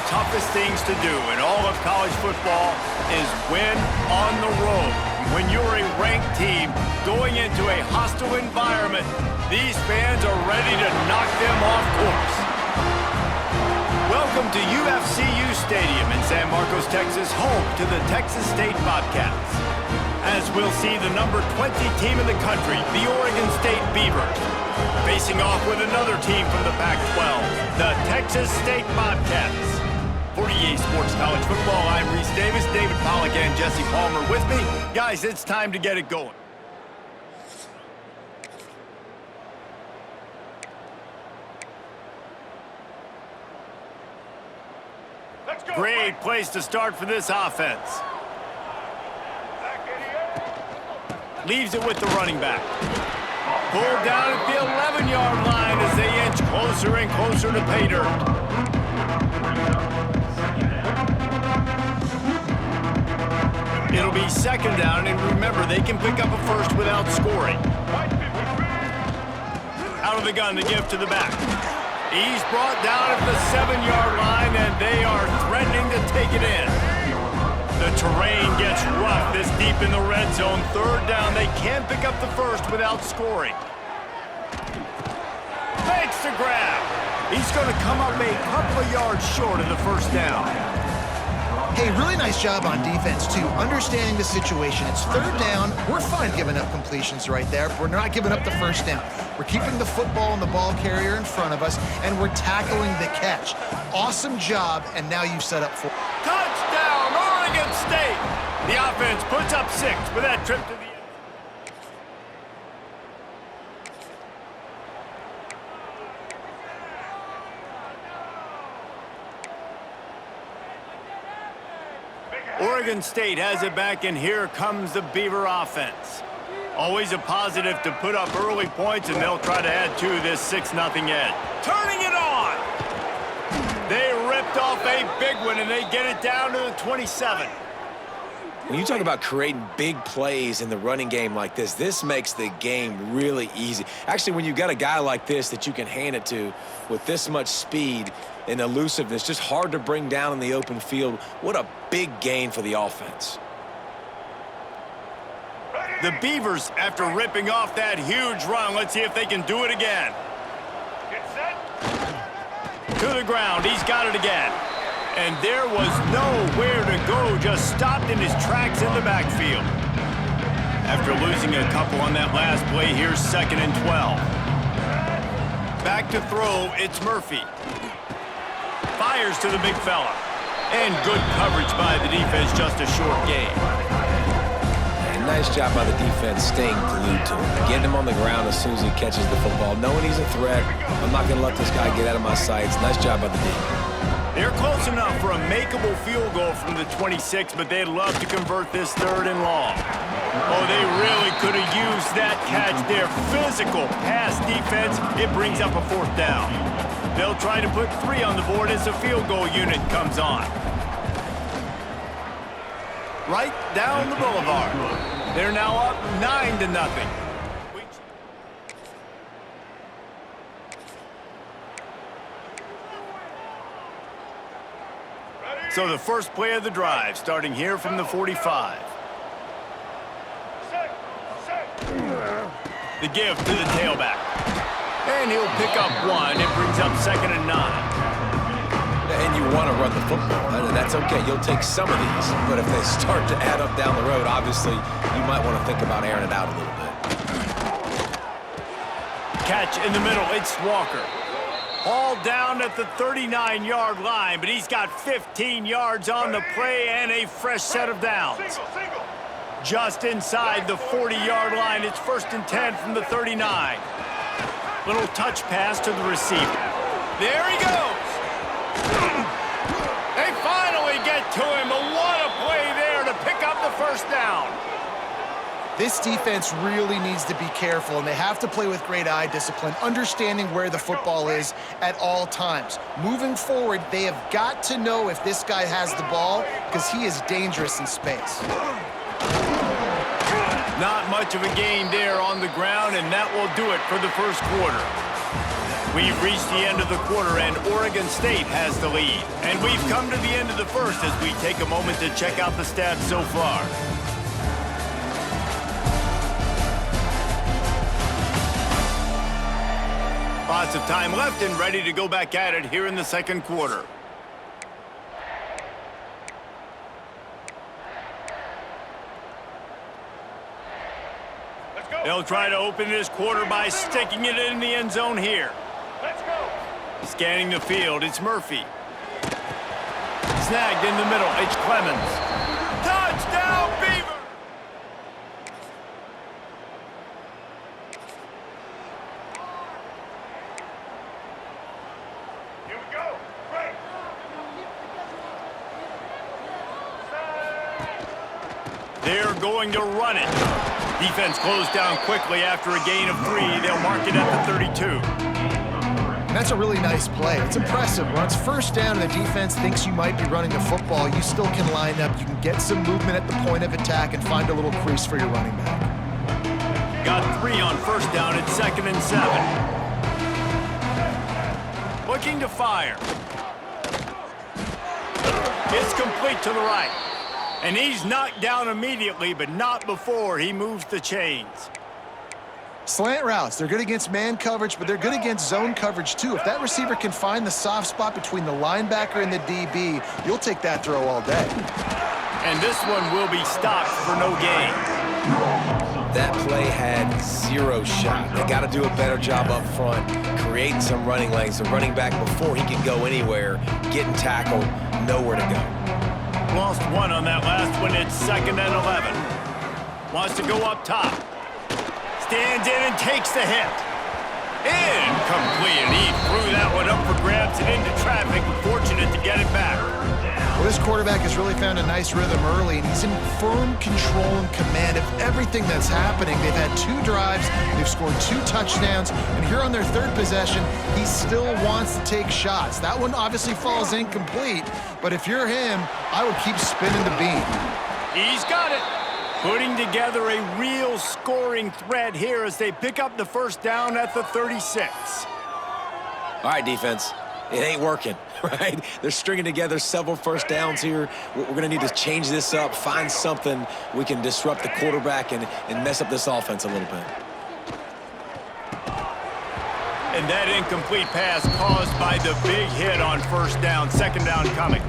toughest things to do in all of college football is win on the road. When you're a ranked team going into a hostile environment, these fans are ready to knock them off course. Welcome to UFCU Stadium in San Marcos, Texas, home to the Texas State Bobcats. As we'll see the number 20 team in the country, the Oregon State Beavers, facing off with another team from the Pac-12, the Texas State Bobcats. For EA Sports College Football, I'm Reese Davis, David Pollack, and Jesse Palmer with me. Guys, it's time to get it going. Great place to start for this offense. Leaves it with the running back. Pulled down at the 11-yard line as they inch closer and closer to pay dirt. It'll be second down, and remember, they can pick up a first without scoring. Out of the gun to give to the back. He's brought down at the 7-yard line, and they are threatening to take it in. The terrain gets rough this deep in the red zone. Third down, they can't pick up the first without scoring. Makes the grab. He's going to come up a couple of yards short of the first down. Hey, really nice job on defense, too, understanding the situation. It's third down. We're fine giving up completions right there. We're not giving up the first down. We're keeping the football and the ball carrier in front of us, and we're tackling the catch. Awesome job, and now you've set up for touchdown, Oregon State. The offense puts up 6 with that trip to the end. Oregon State has it back, and here comes the Beaver offense. Always a positive to put up early points, and they'll try to add to this 6-0 edge. Turning it on! They ripped off a big one, and they get it down to the 27. When you talk about creating big plays in the running game like this makes the game really easy. Actually, when you've got a guy like this that you can hand it to with this much speed and elusiveness, just hard to bring down in the open field, what a big gain for the offense. The Beavers, after ripping off that huge run, let's see if they can do it again. Get set. To the ground, he's got it again. And there was nowhere to go, just stopped in his tracks in the backfield. After losing a couple on that last play, here's 2nd and 12. Back to throw, it's Murphy. Fires to the big fella. And good coverage by the defense, just a short gain. And nice job by the defense staying glued to him. Getting him on the ground as soon as he catches the football. Knowing he's a threat, I'm not going to let this guy get out of my sights. Nice job by the D. They're close enough for a makeable field goal from the 26, but they'd love to convert this 3rd and long. Oh, they really could have used that catch. Their physical pass defense, it brings up a 4th down. They'll try to put 3 on the board as the field goal unit comes on. Right down the boulevard. They're now up 9-0. So the first play of the drive, starting here from the 45. The give to the tailback. And he'll pick up 1. It brings up 2nd and 9. And you want to run the football. That's okay. You'll take some of these. But if they start to add up down the road, obviously, you might want to think about airing it out a little bit. Catch in the middle. It's Walker. Hauled down at the 39-yard line, but he's got 15 yards on the play and a fresh set of downs. Just inside the 40-yard line, it's 1st and 10 from the 39. Little touch pass to the receiver. There he goes. They finally get to him, but what a play there to pick up the first down. This defense really needs to be careful, and they have to play with great eye discipline, understanding where the football is at all times. Moving forward, they have got to know if this guy has the ball, because he is dangerous in space. Not much of a gain there on the ground, and that will do it for the first quarter. We've reached the end of the quarter, and Oregon State has the lead. And we've come to the end of the first as we take a moment to check out the stats so far. Lots of time left and ready to go back at it here in the second quarter. They'll try to open this quarter by sticking it in the end zone here. Let's go. Scanning the field, it's Murphy. Snagged in the middle, it's Clemens. Touchdown, Beavers! Here we go. Right. They're going to run it. Defense closed down quickly after a gain of 3. They'll mark it at the 32. And that's a really nice play. It's impressive. When it's first down and the defense thinks you might be running the football, you still can line up. You can get some movement at the point of attack and find a little crease for your running back. Got 3 on first down at 2nd and 7. Looking to fire. It's complete to the right. And he's knocked down immediately, but not before he moves the chains. Slant routes, they're good against man coverage, but they're good against zone coverage too. If that receiver can find the soft spot between the linebacker and the DB, you'll take that throw all day. And this one will be stopped for no gain. That play had 0 shot. They got to do a better job up front, creating some running lanes. The running back, before he can go anywhere, getting tackled, nowhere to go. Lost 1 on that last one. It's 2nd and 11. Wants to go up top. Stands in and takes the hit. Incomplete. And he threw that one up for grabs and into traffic. Fortunate to get it back. Well, this quarterback has really found a nice rhythm early, and he's in firm control and command of everything that's happening. They've had 2 drives, they've scored 2 touchdowns, and here on their 3rd possession, he still wants to take shots. That one obviously falls incomplete, but if you're him, I would keep spinning the beam. He's got it. Putting together a real scoring threat here as they pick up the first down at the 36. All right, defense. It ain't working, right? They're stringing together several first downs here. We're going to need to change this up, find something we can disrupt the quarterback and mess up this offense a little bit. And that incomplete pass caused by the big hit on first down. 2nd down coming.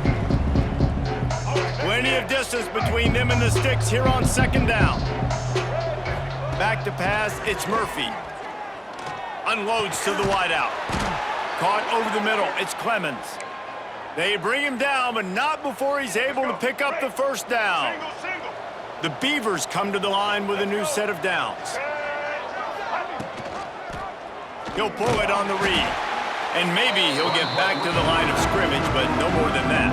Plenty of distance between them and the sticks here on 2nd down. Back to pass, it's Murphy. Unloads to the wideout. Caught over the middle, it's Clemens. They bring him down, but not before he's able to pick up the first down. The Beavers come to the line with a new set of downs. He'll pull it on the read. And maybe he'll get back to the line of scrimmage, but no more than that.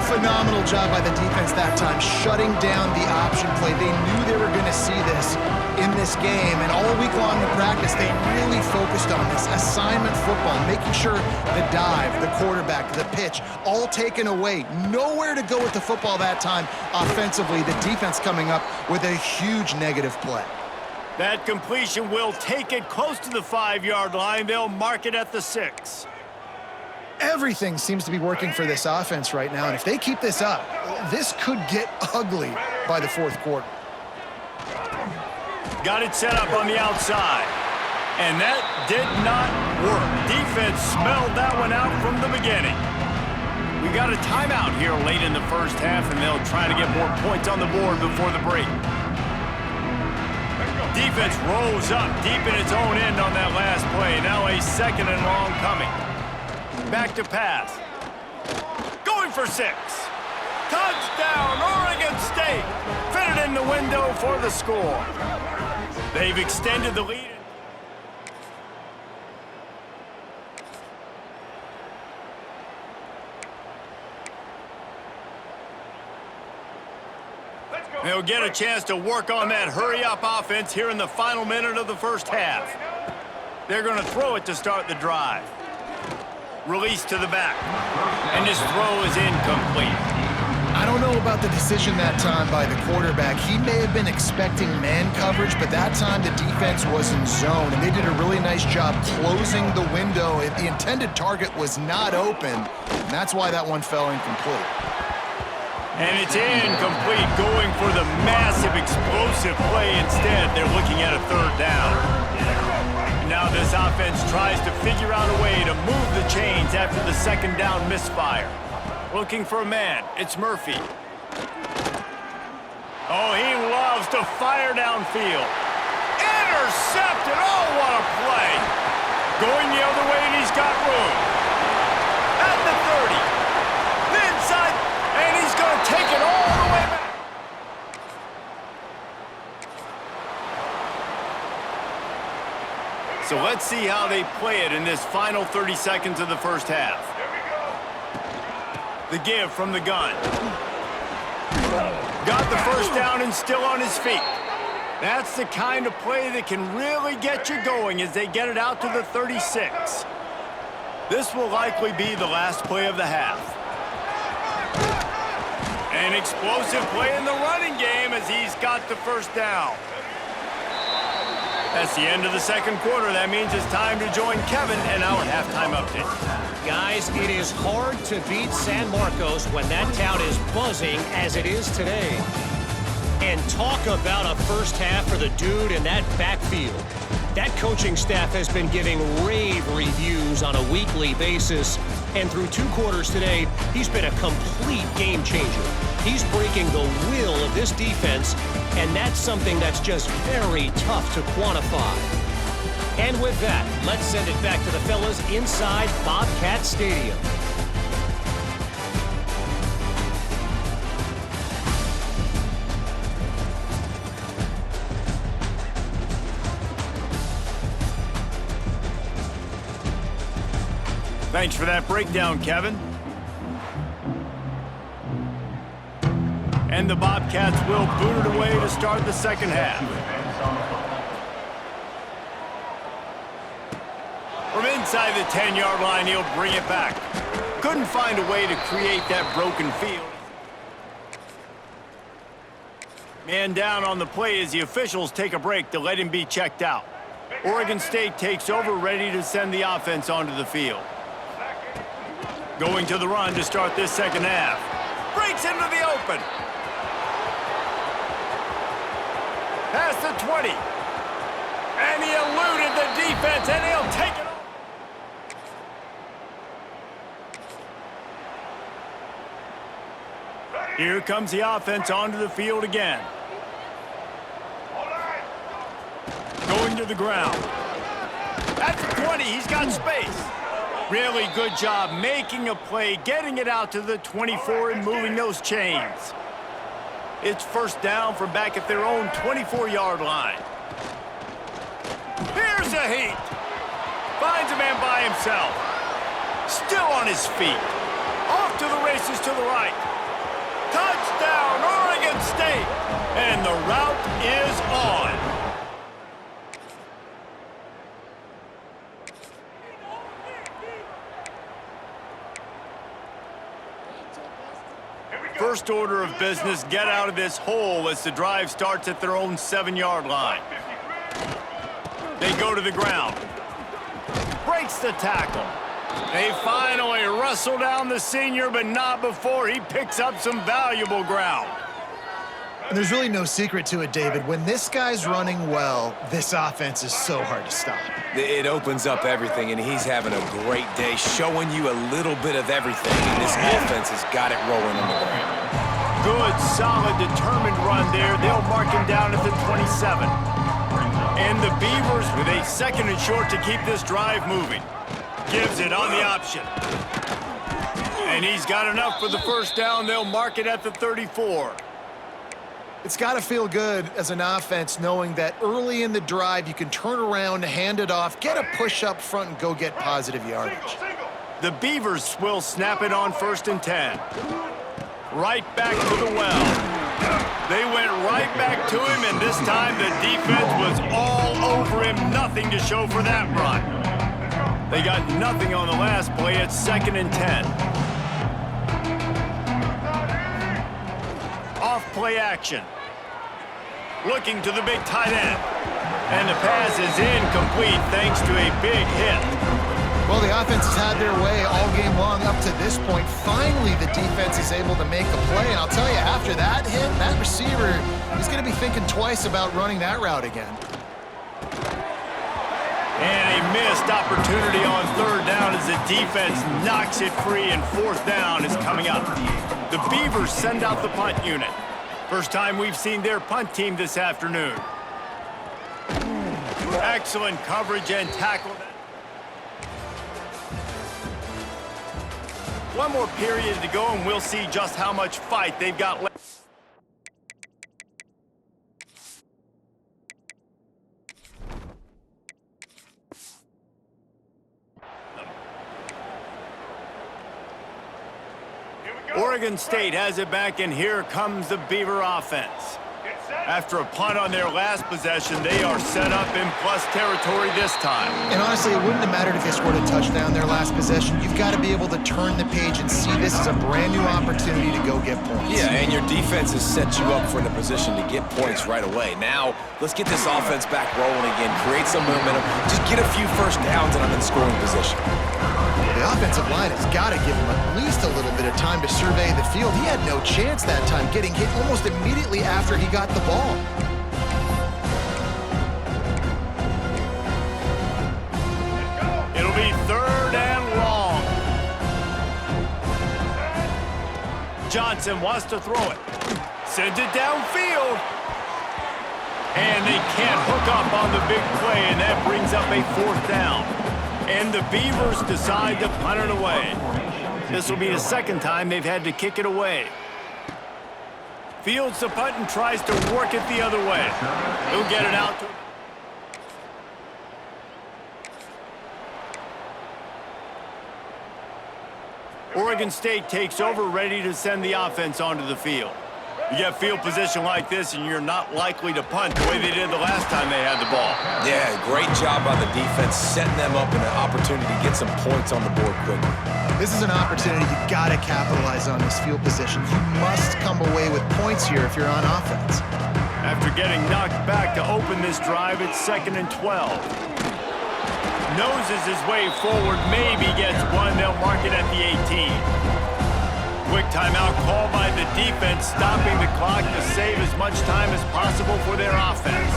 Phenomenal job by the defense that time, shutting down the option play. They knew they were going to see this in this game, and all week long in practice, they really focused on this assignment football, making sure the dive, the quarterback, the pitch, all taken away. Nowhere to go with the football that time offensively. The defense coming up with a huge negative play. That completion will take it close to the 5-yard line. They'll mark it at the 6. Everything seems to be working for this offense right now, and if they keep this up, this could get ugly by the 4th quarter. Got it set up on the outside, and that did not work. Defense smelled that one out from the beginning. We got a timeout here late in the first half, and they'll try to get more points on the board before the break. Defense rolls up deep in its own end on that last play. Now a 2nd and long coming. Back to pass. Going for 6. Touchdown, Oregon State. Fitted in the window for the score. They've extended the lead. They'll get a chance to work on that hurry-up offense here in the final minute of the first half. They're going to throw it to start the drive. Release to the back. And this throw is incomplete. I don't don't know about the decision that time by the quarterback. He may have been expecting man coverage, but that time the defense was in zone, and they did a really nice job closing the window. The intended target was not open, and that's why that one fell incomplete. And it's incomplete, going for the massive explosive play instead. They're looking at a third down. Now this offense tries to figure out a way to move the chains after the second down misfire. Looking for a man. It's Murphy. Oh, he loves to fire downfield. Intercepted. Oh, what a play. Going the other way, and he's got room. At the 30. Inside, and he's going to take it all the way back. So let's see how they play it in this final 30 seconds of the first half. The give from the gun. Got the first down and still on his feet. That's the kind of play that can really get you going as they get it out to the 36. This will likely be the last play of the half. An explosive play in the running game as he's got the first down. That's the end of the second quarter. That means it's time to join Kevin in our halftime update. Guys, it is hard to beat San Marcos when that town is buzzing as it is today. And talk about a first half for the dude in that backfield. That coaching staff has been giving rave reviews on a weekly basis. And through 2 quarters today, he's been a complete game changer. He's breaking the will of this defense, and that's something that's just very tough to quantify. And with that, let's send it back to the fellas inside Bobcat Stadium. Thanks for that breakdown, Kevin. And the Bobcats will boot it away to start the second half. From inside the 10-yard line, he'll bring it back. Couldn't find a way to create that broken field. Man down on the play as the officials take a break to let him be checked out. Oregon State takes over, ready to send the offense onto the field. Going to the run to start this second half. Breaks into the open. Past the 20. And he eluded the defense, and he'll take it off. Here comes the offense onto the field again. Going to the ground. At the 20, he's got space. Really good job making a play, getting it out to the 24 and moving those chains. It's first down from back at their own 24-yard line. Here's a heat. Finds a man by himself. Still on his feet. Off to the races to the right. Touchdown, Oregon State. And the route is on. First order of business, get out of this hole as the drive starts at their own 7-yard line. They go to the ground. Breaks the tackle. They finally wrestle down the senior, but not before he picks up some valuable ground. And there's really no secret to it, David. When this guy's running well, this offense is so hard to stop. It opens up everything, and he's having a great day, showing you a little bit of everything, and this offense has got it rolling on the ground. Good, solid, determined run there. They'll mark him down at the 27. And the Beavers with a second and short to keep this drive moving. Gives it on the option. And he's got enough for the first down. They'll mark it at the 34. It's got to feel good as an offense knowing that early in the drive you can turn around, hand it off, get a push up front, and go get positive yardage. The Beavers will snap it on 1st and 10. Right back to the well. They went right back to him, and this time the defense was all over him. Nothing to show for that run. They got nothing on the last play. It's 2nd and 10. play action. Looking to the big tight end. And the pass is incomplete thanks to a big hit. Well, the offense has had their way all game long up to this point. Finally, the defense is able to make a play. And I'll tell you, after that hit, that receiver, he's going to be thinking twice about running that route again. And a missed opportunity on third down as the defense knocks it free, and fourth down is coming up. The Beavers send out the punt unit. First time we've seen their punt team this afternoon. Excellent coverage and tackle. One more period to go, and we'll see just how much fight they've got left. Oregon State has it back, and here comes the Beaver offense. After a punt on their last possession, they are set up in plus territory this time. And honestly, it wouldn't have mattered if they scored a touchdown their last possession. You've got to be able to turn the page and see this as a brand new opportunity to go get points. Yeah, and your defense has set you up for the position to get points right away. Now, let's get this offense back rolling again, create some momentum, just get a few first downs, and I'm in scoring position. The offensive line has got to give him at least a little bit of time to survey the field. He had no chance that time, getting hit almost immediately after he got the ball. It'll be third and long. Johnson wants to throw it. Sends it downfield. And they can't hook up on the big play, and that brings up a fourth down. And the Beavers decide to punt it away. This will be the second time they've had to kick it away. Fields the punt and tries to work it the other way. He'll get it out to him. Oregon State takes over, ready to send the offense onto the field. You get field position like this, and you're not likely to punt the way they did the last time they had the ball. Yeah, great job by the defense, setting them up in an opportunity to get some points on the board quickly. This is an opportunity you've got to capitalize on this field position. You must come away with points here if you're on offense. After getting knocked back to open this drive, it's 2nd and 12. Noses his way forward, maybe gets one. They'll mark it at the 18. Quick timeout called by the defense, stopping the clock to save as much time as possible for their offense.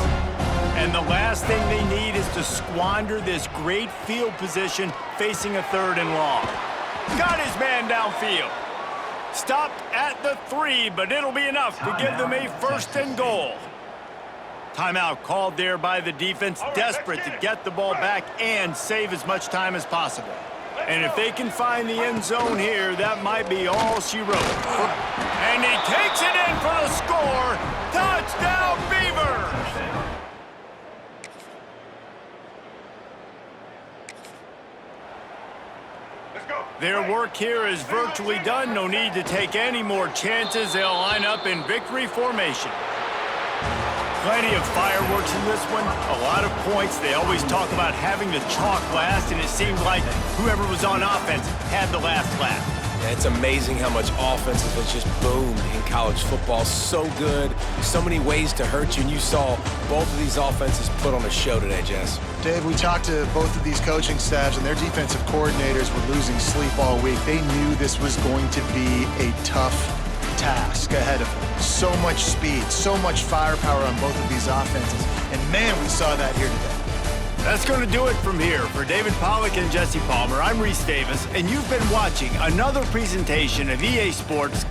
And the last thing they need is to squander this great field position facing a third and long. Got his man downfield. Stopped at the 3, but it'll be enough to give them a 1st and goal. Timeout called there by the defense, desperate to get the ball back and save as much time as possible. And if they can find the end zone here, that might be all she wrote. And he takes it in for the score. Touchdown, Beavers! Their work here is virtually done. No need to take any more chances. They'll line up in victory formation. Plenty of fireworks in this one, a lot of points. They always talk about having the chalk last, and it seemed like whoever was on offense had the last laugh. Yeah, it's amazing how much offense has just boomed in college football. So good, so many ways to hurt you, and you saw both of these offenses put on a show today, Jess. Dave, we talked to both of these coaching staffs, and their defensive coordinators were losing sleep all week. They knew this was going to be a tough task ahead of them. So much speed, so much firepower on both of these offenses. And man, we saw that here today. That's going to do it from here. For David Pollack and Jesse Palmer, I'm Reese Davis, and you've been watching another presentation of EA Sports.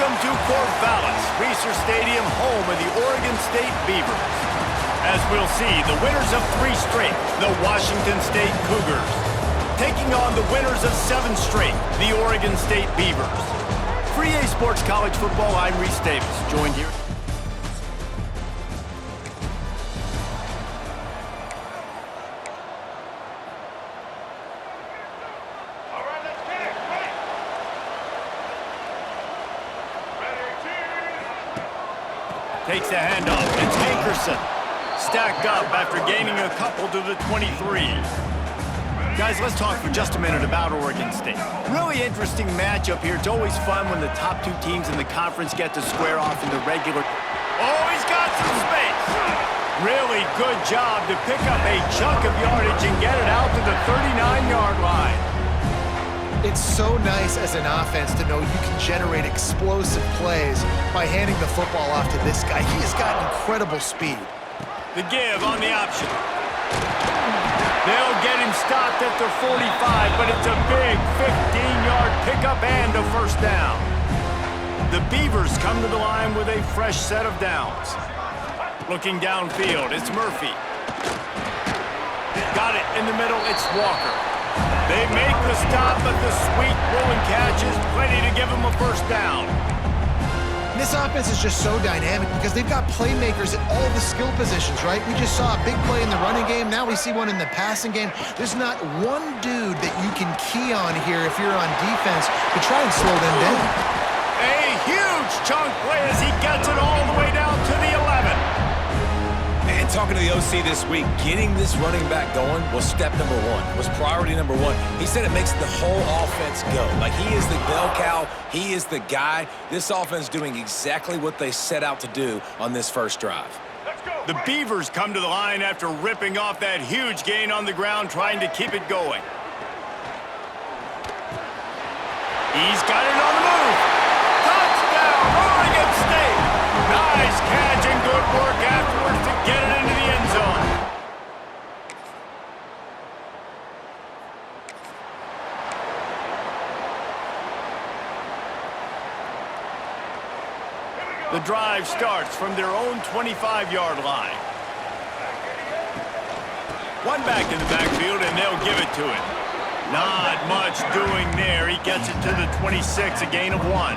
Welcome to Corvallis, Reser Stadium, home of the Oregon State Beavers. As we'll see, the winners of 3 straight, the Washington State Cougars, taking on the winners of 7 straight, the Oregon State Beavers. For EA Sports College Football, I'm Reese Davis, joined here. Takes the handoff. It's Hankerson. Stacked up after gaining a couple to the 23. Guys, let's talk for just a minute about Oregon State. Really interesting matchup here. It's always fun when the top 2 teams in the conference get to square off in the regular. Oh, he's got some space. Really good job to pick up a chunk of yardage and get it out to the 39-yard line. It's so nice as an offense to know you can generate explosive plays by handing the football off to this guy. He has got incredible speed. The give on the option. They'll get him stopped at the 45, but it's a big 15-yard pickup and a first down. The Beavers come to the line with a fresh set of downs. Looking downfield, it's Murphy. Got it in the middle, it's Walker. They make the stop, but the sweet rolling catch is plenty to give them a first down. This offense is just so dynamic because they've got playmakers at all the skill positions, right? We just saw a big play in the running game. Now we see one in the passing game. There's not one dude that you can key on here if you're on defense to try and slow them down. A huge chunk play as he gets it all the way down to the 11. And talking to the OC this week, getting this running back going was step number 1, was priority number 1. He said it makes the whole offense go. Like, he is the bell cow, he is the guy. This offense doing exactly what they set out to do on this first drive. The Beavers come to the line after ripping off that huge gain on the ground, trying to keep it going. He's got it on the move. Touchdown, Oregon State. Nice catch and good work afterwards to get it into the end zone. The drive starts from their own 25-yard line. One back in the backfield, and they'll give it to him. Not much doing there. He gets it to the 26, a gain of 1.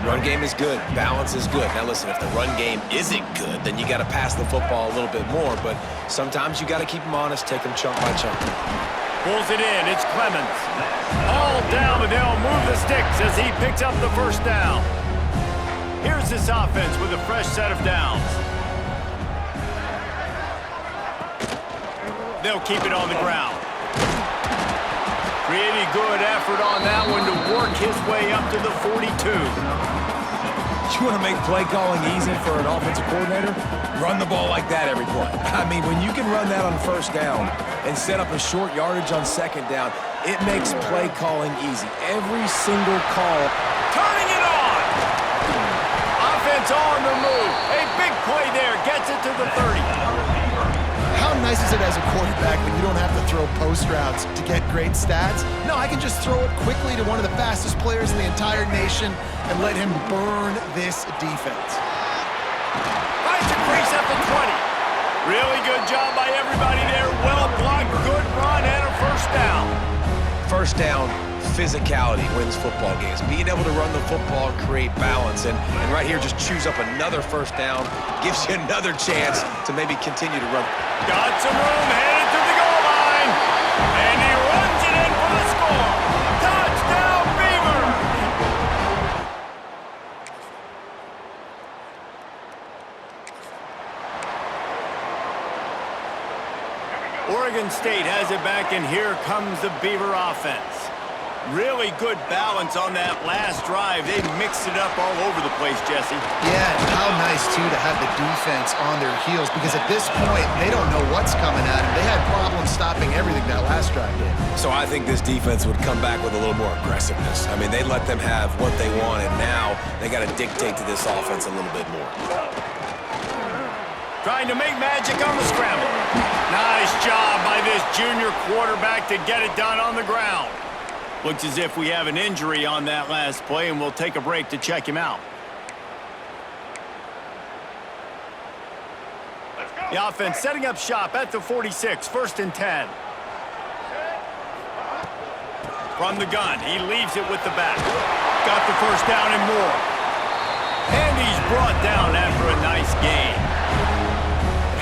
Run game is good. Balance is good. Now listen, if the run game isn't good, then you got to pass the football a little bit more. But sometimes you got to keep them honest, take them chunk by chunk. Pulls it in. It's Clemens. All down, and they'll move the sticks as he picks up the first down. Here's this offense with a fresh set of downs. They'll keep it on the ground. Pretty good effort on that one to work his way up to the 42. You want to make play calling easy for an offensive coordinator? Run the ball like that every play. I mean, when you can run that on first down and set up a short yardage on second down, it makes play calling easy. Every single call. Turning it on! Offense on the move. A big play there. Gets it to the 30. How nice is it as a quarterback when you don't have to throw post routes to get great stats? No, I can just throw it quickly to one of the fastest players in the entire nation and let him burn this defense. Finds a crease at the 20. Really good job by everybody there. Well blocked, good run, and a first down. First down, physicality wins football games. Being able to run the football and create balance. And right here, just choose up another first down. Gives you another chance to maybe continue to run. Got some room, headed to the goal line. And he runs it in for the score. Touchdown, Beavers! Oregon State has it back, and here comes the Beaver offense. Really good balance on that last drive. They mixed it up all over the place, Jesse. Yeah, and how nice, too, to have the defense on their heels, because at this point, they don't know what's coming at them. They had problems stopping everything that last drive did. So I think this defense would come back with a little more aggressiveness. I mean, they let them have what they want, and now they got to dictate to this offense a little bit more. Trying to make magic on the scramble. Nice job by this junior quarterback to get it done on the ground. Looks as if we have an injury on that last play, and we'll take a break to check him out. The offense setting up shop at the 46, 1st and 10. From the gun, he leaves it with the back. Got the first down and more. And he's brought down after a nice gain.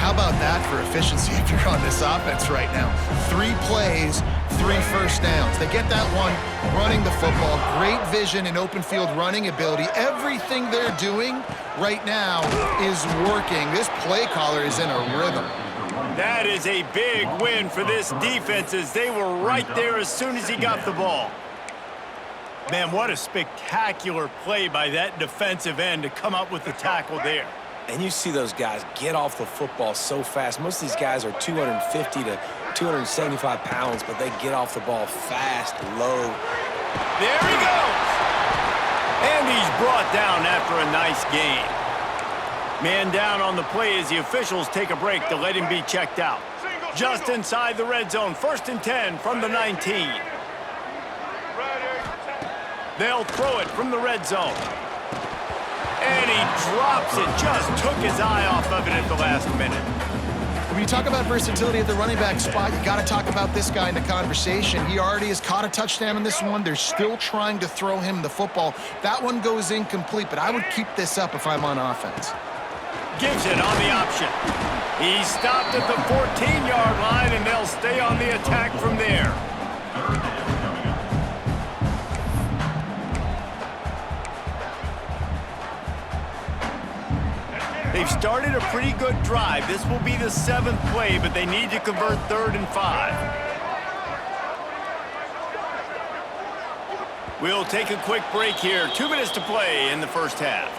How about that for efficiency if you're on this offense right now? 3 plays, 3 first downs. They get that one running the football. Great vision and open field running ability. Everything they're doing right now is working. This play caller is in a rhythm. That is a big win for this defense as they were right there as soon as he got the ball. Man, what a spectacular play by that defensive end to come up with the tackle there. And you see those guys get off the football so fast. Most of these guys are 250 to 275 pounds, but they get off the ball fast, low. There he goes! And he's brought down after a nice gain. Man down on the play as the officials take a break to let him be checked out. Just inside the red zone, 1st and 10 from the 19. They'll throw it from the red zone. And he drops it, just took his eye off of it at the last minute. When you talk about versatility at the running back spot, you got to talk about this guy in the conversation. He already has caught a touchdown in this one. They're still trying to throw him the football. That one goes incomplete, but I would keep this up if I'm on offense. Gives it on the option. He stopped at the 14-yard line, and they'll stay on the attack from there. They've started a pretty good drive. This will be the 7th play, but they need to convert 3rd and 5. We'll take a quick break here. 2 minutes to play in the first half.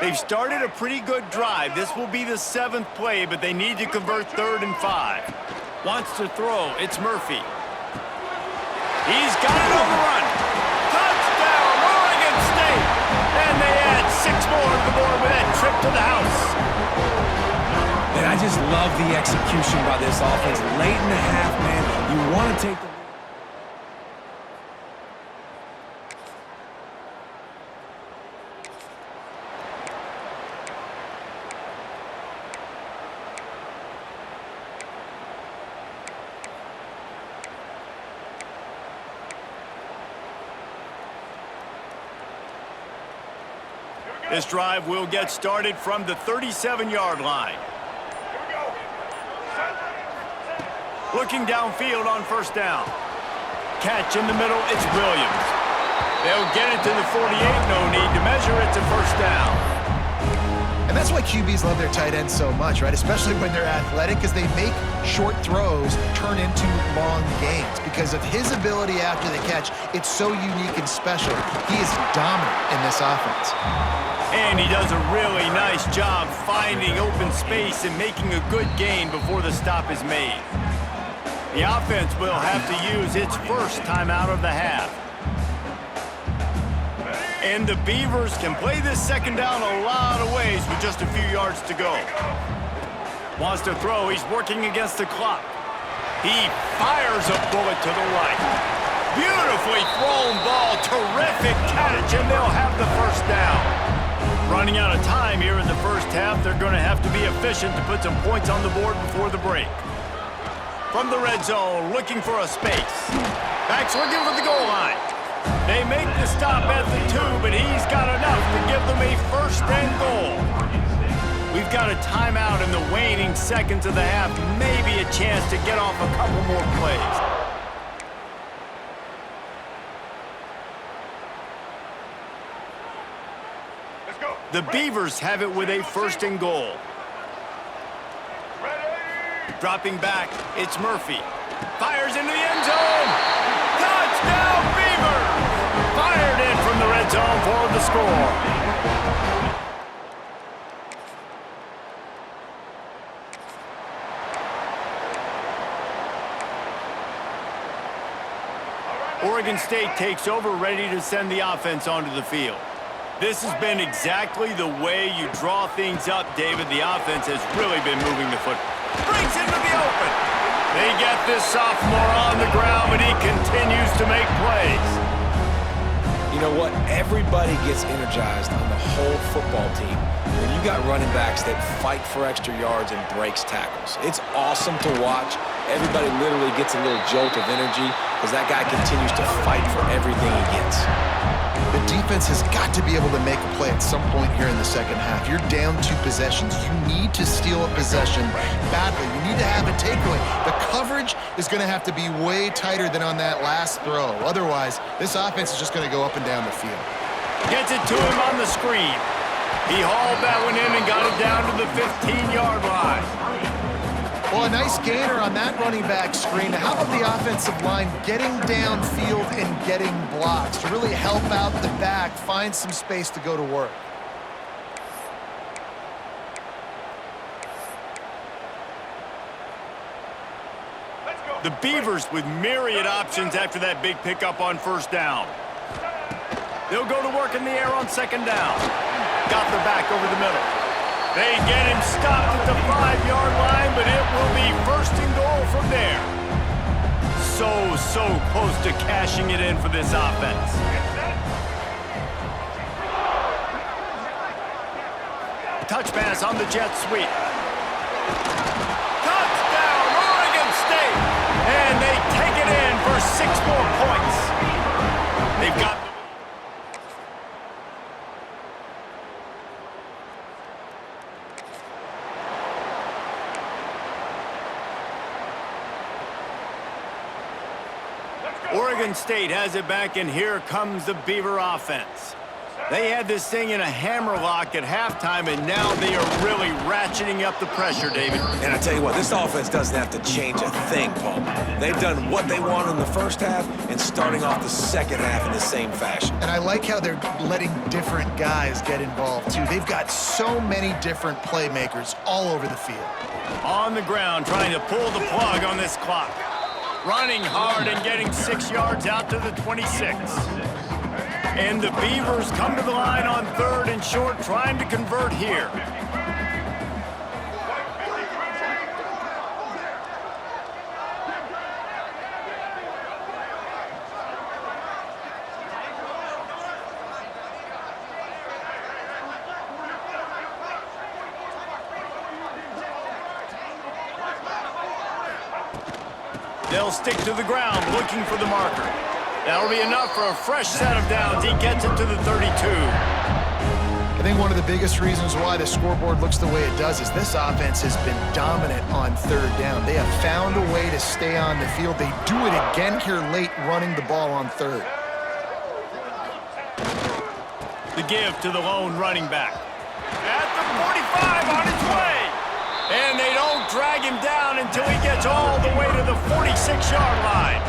They've started a pretty good drive. This will be the 7th play, but they need to convert 3rd and 5. Wants to throw. It's Murphy. He's got it on the run. Touchdown, Oregon State! And they add 6 more to the board with that trip to the house. And I just love the execution by this offense. Late in the half, man, you want to take the... This drive will get started from the 37-yard line. Looking downfield on 1st down. Catch in the middle, it's Williams. They'll get it to the 48, no need to measure, it's a 1st down. And that's why QBs love their tight ends so much, right? Especially when they're athletic, because they make short throws turn into long gains. Because of his ability after the catch, it's so unique and special. He is dominant in this offense. And he does a really nice job finding open space and making a good gain before the stop is made. The offense will have to use its first timeout of the half. And the Beavers can play this 2nd down a lot of ways with just a few yards to go. Wants to throw. He's working against the clock. He fires a bullet to the right. Beautifully thrown ball. Terrific catch, and they'll have the 1st down. Running out of time here in the first half, they're going to have to be efficient to put some points on the board before the break. From the red zone, looking for a space. Backs looking for the goal line. They make the stop at the 2, but he's got enough to give them a 1st and goal. We've got a timeout in the waning seconds of the half. Maybe a chance to get off a couple more plays. The Beavers have it with a 1st and goal. Dropping back, it's Murphy. Fires into the end zone. Touchdown, Beavers! Fired in from the red zone for the score. Oregon State takes over, ready to send the offense onto the field. This has been exactly the way you draw things up, David. The offense has really been moving the football. Brings into the open. They get this sophomore on the ground, but he continues to make plays. You know what? Everybody gets energized on the whole football team when you got running backs that fight for extra yards and breaks tackles. It's awesome to watch. Everybody literally gets a little jolt of energy because that guy continues to fight for everything he gets. The defense has got to be able to make a play at some point here in the second half. You're down 2 possessions. You need to steal a possession badly. You need to have a takeaway. The coverage is going to have to be way tighter than on that last throw. Otherwise, this offense is just going to go up and down the field. Gets it to him on the screen. He hauled that one in and got it down to the 15-yard line. Well, a nice gainer on that running back screen. How about the offensive line getting downfield and getting blocks to really help out the back, find some space to go to work? The Beavers with myriad options after that big pickup on first down. They'll go to work in the air on second down. Got their back over the middle. They get him stopped at the 5-yard line, but it will be first and goal from there. So close to cashing it in for this offense. Touch pass on the jet sweep. Touchdown, Oregon State! And they take it in for 6 more points. They've got... Oregon State has it back, and here comes the Beaver offense. They had this thing in a hammerlock at halftime, and now they are really ratcheting up the pressure, David. And I tell you what, this offense doesn't have to change a thing, Paul. They've done what they want in the first half and starting off the second half in the same fashion. And I like how they're letting different guys get involved, too. They've got so many different playmakers all over the field. On the ground, trying to pull the plug on this clock. Running hard and getting 6 yards out to the 26. And the Beavers come to the line on 3rd and short, trying to convert here. They'll stick to the ground, looking for the marker. That'll be enough for a fresh set of downs. He gets it to the 32. I think one of the biggest reasons why the scoreboard looks the way it does is this offense has been dominant on 3rd down. They have found a way to stay on the field. They do it again here late, running the ball on 3rd. The give to the lone running back. At the 45 on his way. And they don't drag him down until he gets all the way to the 46-yard line.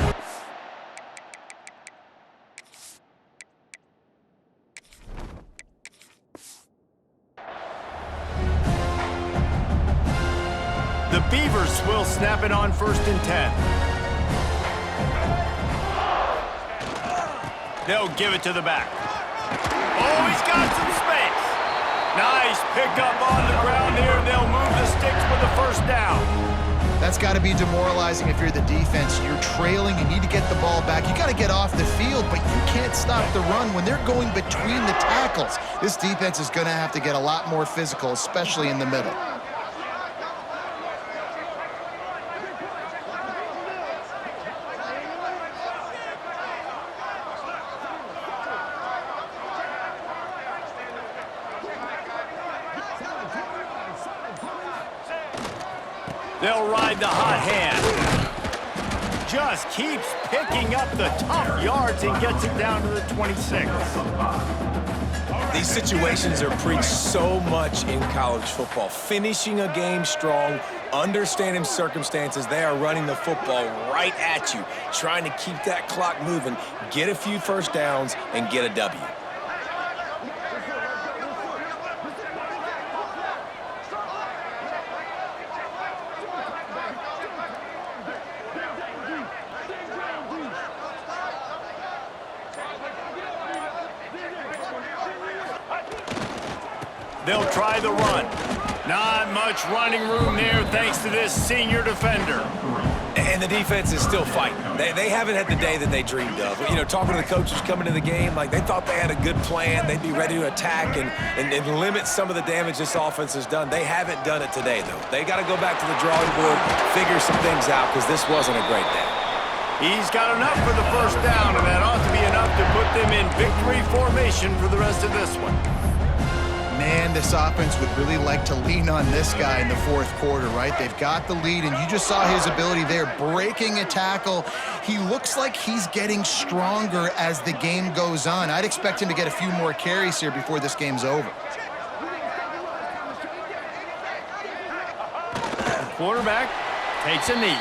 The Beavers will snap it on 1st and 10. They'll give it to the back. Oh, he's got some space. Nice pickup on the ground here. They'll move the sticks with the first down. That's got to be demoralizing if you're the defense. You're trailing. You need to get the ball back. You got to get off the field, but you can't stop the run when they're going between the tackles. This defense is going to have to get a lot more physical, especially in the middle. They'll ride the hot hand. Just keeps picking up the tough yards and gets it down to the 26. These situations are preached so much in college football. Finishing a game strong, understanding circumstances. They are running the football right at you, trying to keep that clock moving, get a few first downs, and get a W. They'll try the run. Not much running room there thanks to this senior defender. And the defense is still fighting. They haven't had the day that they dreamed of. You know, talking to the coaches coming into the game, like they thought they had a good plan. They'd be ready to attack and limit some of the damage this offense has done. They haven't done it today, though. They got to go back to the drawing board, figure some things out, because this wasn't a great day. He's got enough for the first down, and that ought to be enough to put them in victory formation for the rest of this one. Man, this offense would really like to lean on this guy in the fourth quarter, right? They've got the lead, and you just saw his ability there, breaking a tackle. He looks like he's getting stronger as the game goes on. I'd expect him to get a few more carries here before this game's over. Quarterback takes a knee.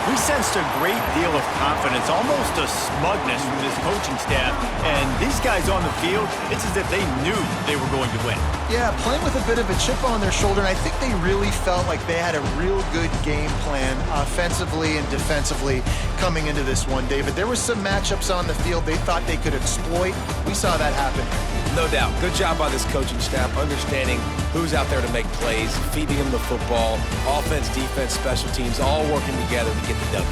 We sensed a great deal of confidence, almost a smugness from this coaching staff. And these guys on the field, it's as if they knew they were going to win. Yeah, playing with a bit of a chip on their shoulder, and I think they really felt like they had a real good game plan offensively and defensively coming into this one, David. There were some matchups on the field they thought they could exploit. We saw that happen. No doubt. Good job by this coaching staff, understanding who's out there to make plays, feeding them the football, offense, defense, special teams, all working together to get the W.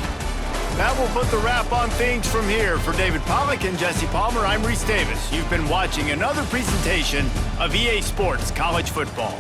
That will put the wrap on things from here. For David Pollack and Jesse Palmer, I'm Reese Davis. You've been watching another presentation of EA Sports College Football.